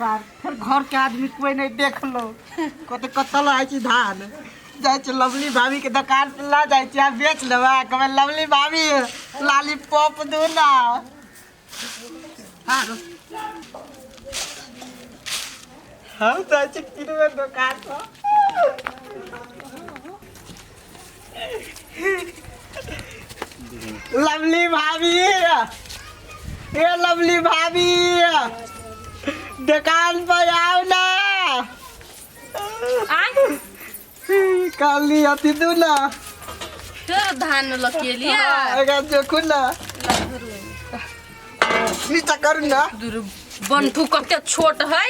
फिर घर के आदमी कोई नहीं देख लो कत कतल आइ छी धान जाय छी लवली भाभी के दुकान पे ला जाय छी बेच लेबा कहबे लवली भाभी लॉलीपॉप दो ना हम जाय छी किनबे दुकान पर लवली भाभी ये लवली भाभी दुकान पर आओ ना काली अति दू ना धान लके लिया अगर जो खुला नीचा करू ना बंठू कते छोट है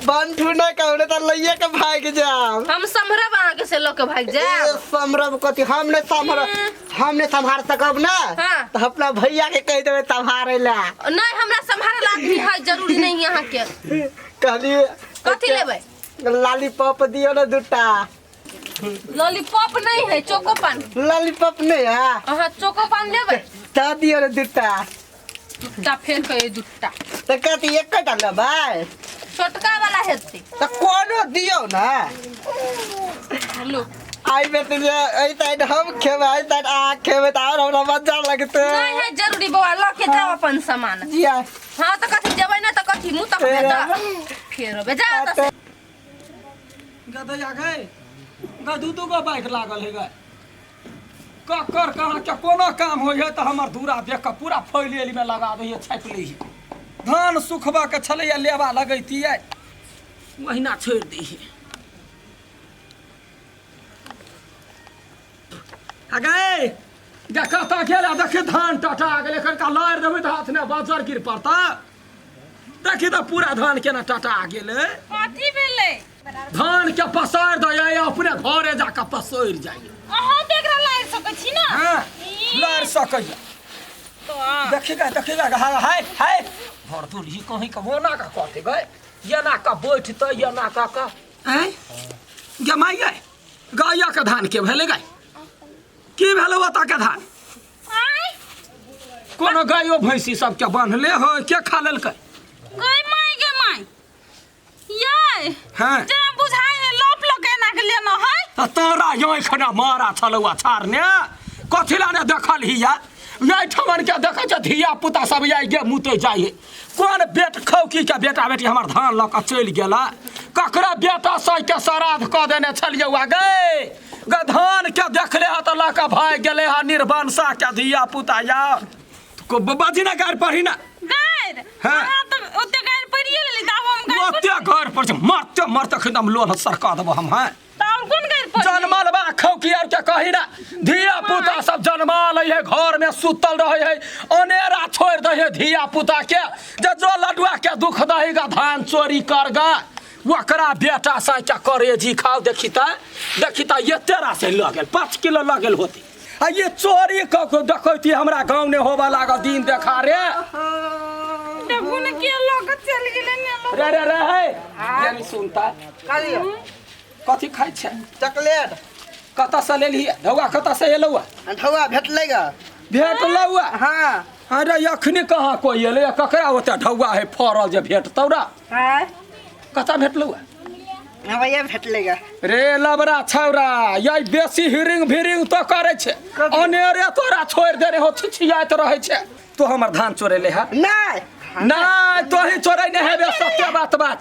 बंठू नहीं कहले त लइए के भाग जाओ हम समरब आगे से लोग भाग जाए समरब कथि हमने संभाल सकब ना तो अपना भैया के कह देबे संभारे ला नहीं हमरा संभाल आदमी है जरूरी नहीं यहाँ के कहली कथि लेबै लॉलीपॉप दियो ना दूटा लॉलीपॉप नहीं है चोकोपान लॉलीपॉप नहीं है हां चोकोपान लेबै ता दियो ना दूटा दूटा फेर के दूटा त कथि एकटा लेबै छोटका वाला हेतै त कोनो दियो ना हेलो आई बेटे आई त हम खेबै आई त आ खेबै त और हमरा मजा लगते नहीं है जरूरी बवा लके जाओ अपन सामान जी हां त कथि जेबै ना त कथि मुंह तक भेजा फेर भेजा त गदा जागे गदू दू गो बाइक लागल है गे ककर कहाँ के कोनो काम हो है तो हमर दूरा देख के पूरा फैलेली में लगा दे छाप ली धान सुखबा के छलैया लेबा लगैती है महीना छोड़ दी अगे देखता गेला देखे धान टटा गेले कनका लार देबे त हाथ ने बाजार गिर पड़ता देखी त पूरा धान केना टटा गेले कथि भेलै धान के पसार दे अपने घरे जाके पसोर जाइए अहाँ तेकरा लार सकै छी ना हां लार सकैया तो देखिएगा हाय हाय हाय भर दूली कहीं का मोना का कहते गए ये ना का बैठते ये ना का हैं गे माइए गाया के धान के भेले गए की भेलो बता के धान कोनो गायो भैंसी सब के बांधले हो के खा लेलकै गे माई ये हां जे बुझाय है लोप लकेना के लेना है त तोरा यो खना मारा छलवा छारने कथिला ने देखल हिया यही ठमन के देखे छ धिया पुता सब आई गे मुते जाए कोन बेट खौकी के बेटा बेटी हमर धान ल के चल गेला ककरा बेटा सही के श्राद्ध क देने छलिए गे ग धान के देखले ह त ल के भाग गेले ह निर्वंशा के धिया पुता या को बाजी ना गार पढ़ी ना गार हां त ओते गार पड़िए लेली दाब हम गार ओते घर पर छ मरते मरते खदम लोन सरका देब हम हैं ताल कोन गार पड़िए जनमलबा खौकी आर के कही ना धिया पुता सब जनमाल है घर में सुतल रहे है अनेरा छोड़ दे है धिया पुता के जो लडुआ के दुख दहेगा धान चोरी कर गा वकरा बेटा सा क्या करे जी खाओ देखी ता ये तेरा से लगल 5 किलो लगल होती आ ये चोरी क देखती हमरा गांव ने होबा लागल दिन देखा रे देखू ने के लोग चल गेले ने रे रे रे है ये नहीं सुनता काली कथी खाइ छै चॉकलेट कत से लेली ढौआ कत से एलौआ ढौआ भेटलेगा भेटलौआ हां अरे अखनी कहाँ कोई एले ककरा ओते ढौआ है फरल जे भेटतौ रा हां कता भेटलौआ हवा ये भेटलेगा रे लबरा छौरा यही बेसी हिरिंग भिरिंग तो करे छै अनेरे तोरा छोड़ दे रे हो छिछियात रहे छै तो हमर धान चोरेले है नहीं नहीं तो ही चोरै नहीं है बे सत्य बात बात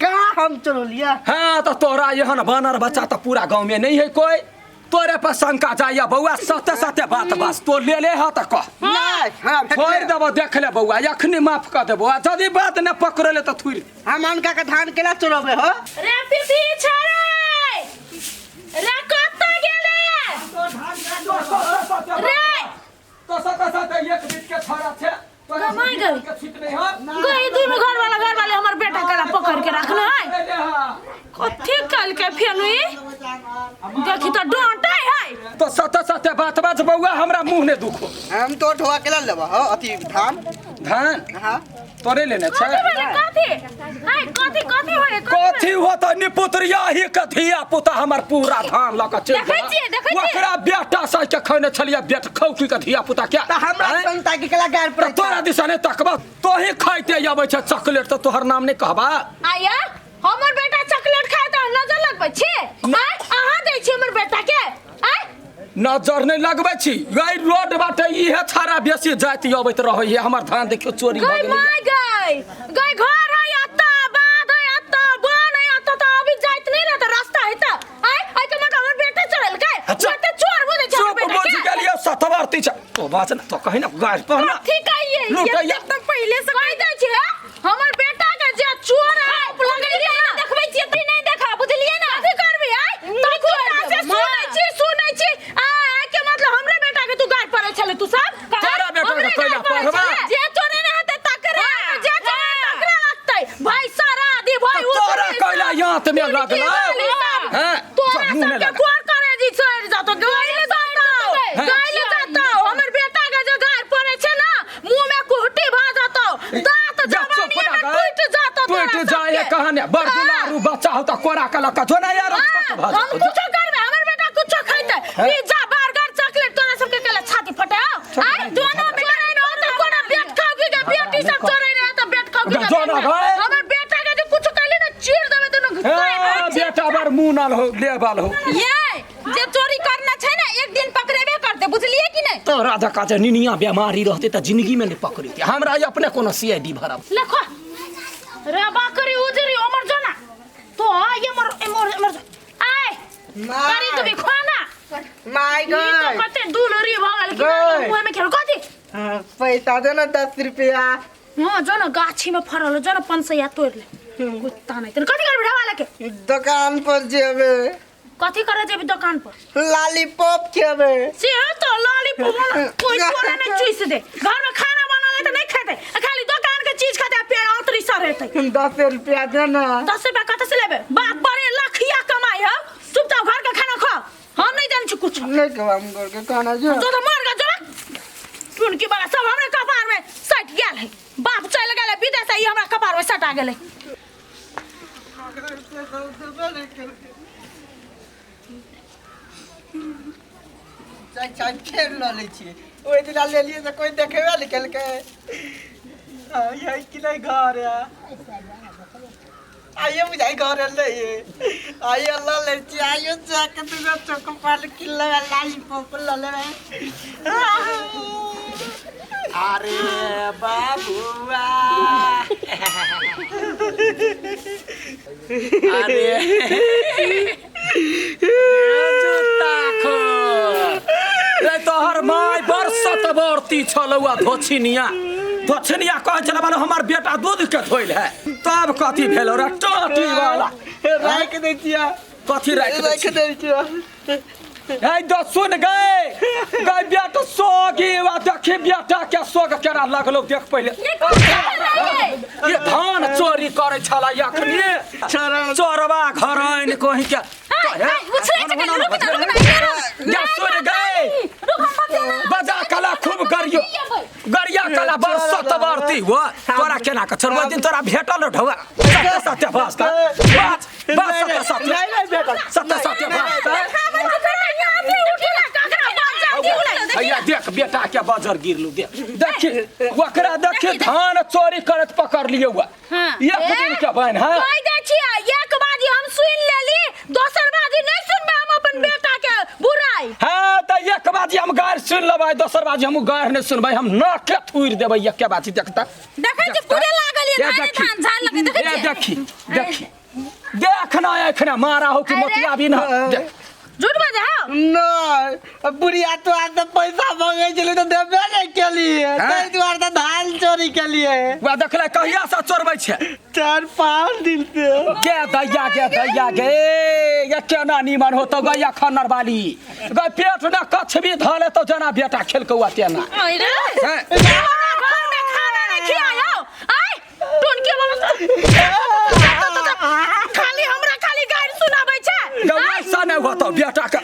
कहाँ हम चलो लिया हाँ तो तोरा यहन बानर बच्चा तो पूरा गांव में नहीं है कोई तोरे पर शंका जाइए बउआ सत्य सत्य बात बस तो ले हा त कह नहीं हां छोड़ देबो देख ले बउआ अखनी माफ कर देबो यदि बात न पकड़ ले तो थुर हम अनका के धान केला चोरबे हो रे पीपी छोरे रे कत गेले रे तो सत्य एक बीच के छाड़ा छे कमाई गई के ठीक नहीं हो गई दुनु घर वाले हमर बेटा कला पकड़ के रखले है कथि कल के फेनुई देखी तो डांटे है तो सत्य बात बात बउआ हमरा मुंह ने दुखो हम तो ढोआ केला लेबा हो अथी धान धान हां तोरे लेने छै कथि होले कथी हो त निपुत्रिया ही कथिया पुता हमर पूरा धान ल के चल देखै देखबै छी ओकरा बेटा सा के खने छलिया बेट खौकी के धिया पुता क्या त हमरा संता के कला गार पर तोरा दिसा ने तकबा तोही खाइते आबै छ चॉकलेट त तोहर नाम नहीं कहबा आया हमर बेटा चॉकलेट खाए त नजर लगबै छी अहाँ दै छी हमर बेटा के नजर नहीं लगबै छी गई रोड बाटे इहे छारा बेसी जाति अबैत रहै है हमर धान देखियो चोरी भ गेलै माय गई घर है अत्ता बाध है अत्ता बन है अत्ता त अभी जाइत नहीं रहता रास्ता है त आई के मतलब हमर बेटा चढ़ल के बेटा चोर बोले छ चुप बोझ गेलियो सतवर्ती छ तो बात न तो कहि न गाय पर ना ठीक है ये तो पहले से कह दै छी हमर बेटा के जे चोर है लगली है देखबै छी तू नहीं देखा बुझलिए ना कथि करबी तो सुनै छी के मतलब हमरे बेटा के तू गाय पड़े छले तू सब तेरा बेटा के कहला पढ़बा जे चोरे न हते तकरे जे चोरे तकरे लगतै भाई सारा आदि भाई तोरा कहला यहाँ में लगला हैं तोरा सब के कोर करे जी छोड़ जा तो गइले जातो हमर बेटा के जे गाय पड़े छै ना मुंह में कुहटी भा जातो दांत जवानी में टूट जातो टूट जाए कहां बड़ दुलारू बच्चा हो त कोरा कला का जो ना यार हम कुछ करबे हमर बेटा कुछ खैते पिज्जा बर्गर चॉकलेट तोरा सब के केला छाती फटे आई दोनों चोरे न होत कोना बेट खाओगी के बेटी सब चोरे न त बेट खाओगी हमर बेटा के जे कुछ कहले न चीर देबे दोनों बेटा बड़ मुंह हो लेबल हो ये जे चोरी करना छै ना एक दिन पकड़ेबे करते बुझलिए कि नहीं तो राजा का जे निनिया बीमारी रहते त जिंदगी में नहीं पकड़ती हमरा अपने कोनो सीआईडी भरब देखो रे बाकरी उजरी उमर जना तो ये मर आय करी तू भी खाना माय गॉड तो कते दुलरी भगल कि मुंह में खेल कथि पैसा दे ना 10 रुपया हां जन गाछी में फरल जन 500 तोड़ ले कुत्ता नहीं तने कथि करबे ढावा लेके दुकान पर जेबे कथि करे जेबे दुकान पर लॉलीपॉप खेबे से तो लॉलीपॉप कोई चोरे नहीं चुइस दे घर में खाना बनाले त नहीं खेते खाली दुकान के चीज खाते पे औतरी सर रहते 10 रुपया दे ना 10 रुपया कत से लेबे बाप बड़े लाखिया कमाई है चुपचाप घर का खाना खा हम नहीं जान छी कुछ नहीं कम घर के खाना जो तो मर गा जरा टुन की बड़ा सब हमरे कपार में सट गेल है बाप चल गेल विदेश से हमरा कपार में सटा गेल चाय खेल ल ले छी ओइ दिन ले लिए त कोई देखेबे निकल के यही कि नहीं घर है आइए मुझे घर ले आइए अल्लाह ले छी आइए जाके तू चॉकलेट किलो लॉलीपॉप ले ले अरे बाबूआ अरे रे तोहर माय बरसत बरती छलौआ धोछिनिया कह चला मानो हमर बेटा दूध के धोइल है तब कथी भेल रे टाटी वाला राख दे छिया कथी राख दे छिया ए दो सुन गए बेटा सोगी वा देखी बेटा के सोग केना लगलो देख पहले ये धान चोरी करे छला अखनी चोरवा घर आइन कहि के सुन गए बजा कला खूब गरिया कला बरसत बरती हो तोरा केना के छोड़ दिन तोरा भेटल ढौआ सत्य बस सत्य भैया देख बेटा के बाजार गिरलू देखी ओकरा देखी धान चोरी करत पकड़ लियो एक दिन के बहन है कोई दे छिया एक बाजी हम सुन लेली दोसर बाजी नहीं सुनबे हम अपन बेटा के बुराई हां त एक बाजी हम गार सुन लेबै दोसर बाजी हम गार नहीं सुनबै हम नाक के थुर देबै एक के बाजी देखता देखै छी पूरे लागल ये धान झाल लगे देखी देखना एखने मारा हो कि मोतिया भी ना झूठ बाजे नहीं बुढ़िया तो आज पैसा मांगे चले तो देबे नहीं के लिए तै दुआर त धान चोरी के लिए वा देखले कहिया से चोरबै छै 4-5 दिन से के दैया गे ये केना निमन होतो गैया खन्नर वाली ग पेट न कछ भी धले तो जना बेटा खेलकौआ तेना अरे घर में खाना नहीं खियायो आई टुन के खाली हमरा खाली गाड़ी सुनाबै छै ऐसा नहीं होता बेटा का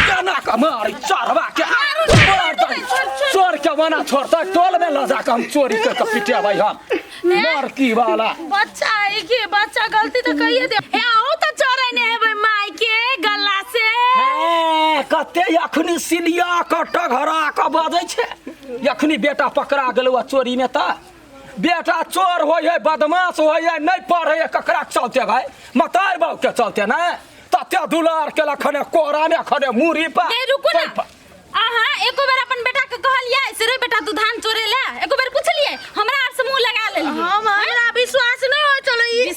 जना का मार चढ़वा के चोर के बना छोड़ता टोल में लजा के हम चोरी करके पिटे भाई हम मार की वाला बच्चा है कि बच्चा गलती तो कहिए दे हे आओ तो चोरे ने है भाई माई के गला से ते अखनी सिलिया कट घरा के बजै छै अखनी बेटा पकड़ा गेलौ चोरी में त बेटा चोर होय है बदमाश होय है नहीं पढ़े है ककरा के चलते भाई मतार बाबू के चलते ना तते दुलार के लखने कोरा में खने मुरी पर ए रुको ना आहा एको बार अपन बेटा के कहलिए से रे बेटा तू धान चोरे ले एको बार पूछलिए हमरा आर से मुंह लगा ले हम हमरा विश्वास नहीं हो चलो ई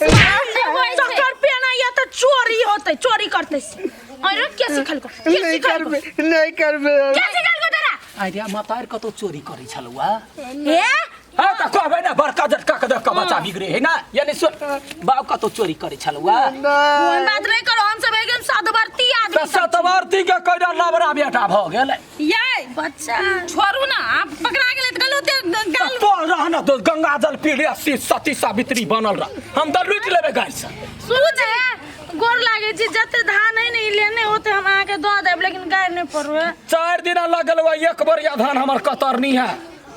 चक्कर पे ना या त चोरी होते चोरी करते अरे क्या सिखल को नहीं करबे क्या सिखल को तेरा आइडिया मतार कतो चोरी करै छलुआ ए हाँ तो कहबे ना बड़का झटका के देख के बच्चा बिगड़े है ना यानी सुन बाप का तो चोरी करे छलुआ कोई बात नहीं करो हम सब एकदम साधवर्ती आदमी तो सतवर्ती के कइरा लबरा बेटा भ गेलै ये बच्चा छोड़ू ना आप पकड़ा गेले त गलत गाल तो रहना तो गंगा जल पीले सती सावित्री बनल रह हम तो लूट लेबे गाय से सूझ गोर लागे जी जते धान है नहीं लेने होते हम आके दो देब लेकिन गाय नहीं पड़वे 4 दिन लगल हुआ एक बोरिया धान हमर कतरनी है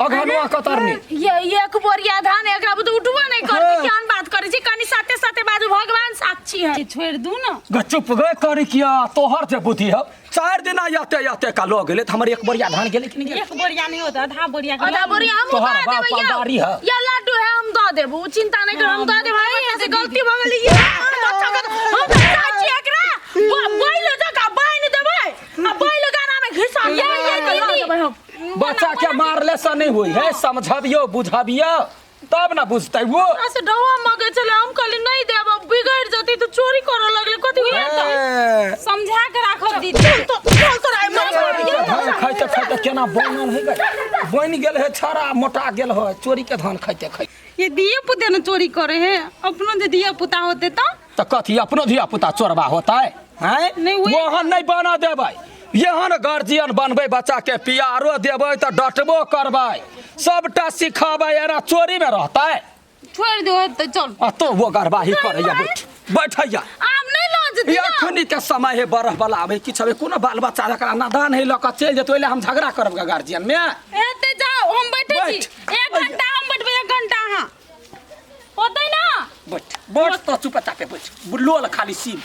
अघनुआ कतरनी ये एक बोरिया धान एकरा बुत उठबो नहीं करबे केहन बात करे छी कनी साथे साथे बाजू भगवान साक्षी है छोड़ दू ना ग चुप गए करी किया तोहर जे बुद्धि है 4 दिन याते का लो गेले त हमर एक बोरिया धान गेले कि नहीं गेले एक बोरिया नहीं होता आधा बोरिया हम तोहर बाप पंडारी है या लड्डू है हम दो देबो चिंता नहीं कर हम दो देब भाई ऐसे गलती भ गेलै ये बच्चा के हम साक्षी एकरा बैलो जका बैन देबै आ बैलो गाना में घिसा ये हम बच्चा के मारले से नहीं हुई है समझबियो बुझबियो तब ना बुझतै वो ऐसे डवा मगे चले हम कहले नहीं देब बिगड़ जती तो चोरी करे लगले कथि समझा के राखब दीदी चल तो राय धान खाइते खाइते केना बनल है गए बन गेल है छाड़ा मोटा गेल है चोरी के धान खाइते खाइ ये दिए पुते न चोरी करे है अपनो जे दिया पुता होते तो कथी अपनो धिया पुता चोरबा होता है नहीं हुई। मोहन नहीं बना देबै एहन गार्जियन बनबै बच्चा के पियारो देबै त डटबो करबै सबटा सिखाबै एना चोरी में रहता है छोड़ दो तो चल आ तो वो गरबाही करैया बैठैया आम नहीं लॉन्च दिया एखनी के समय है बरह वाला आबै किछ हबे कोनो बाल बच्चा जकरा नादान है लक चल जेतै ओइले हम झगड़ा करब गार्जियन में एते जाओ हम बैठे छी 1 घंटा हम बैठबे 1 घंटा हां होतै ना बैठ तो चुप चापे बैठ बुल्लो खाली सीम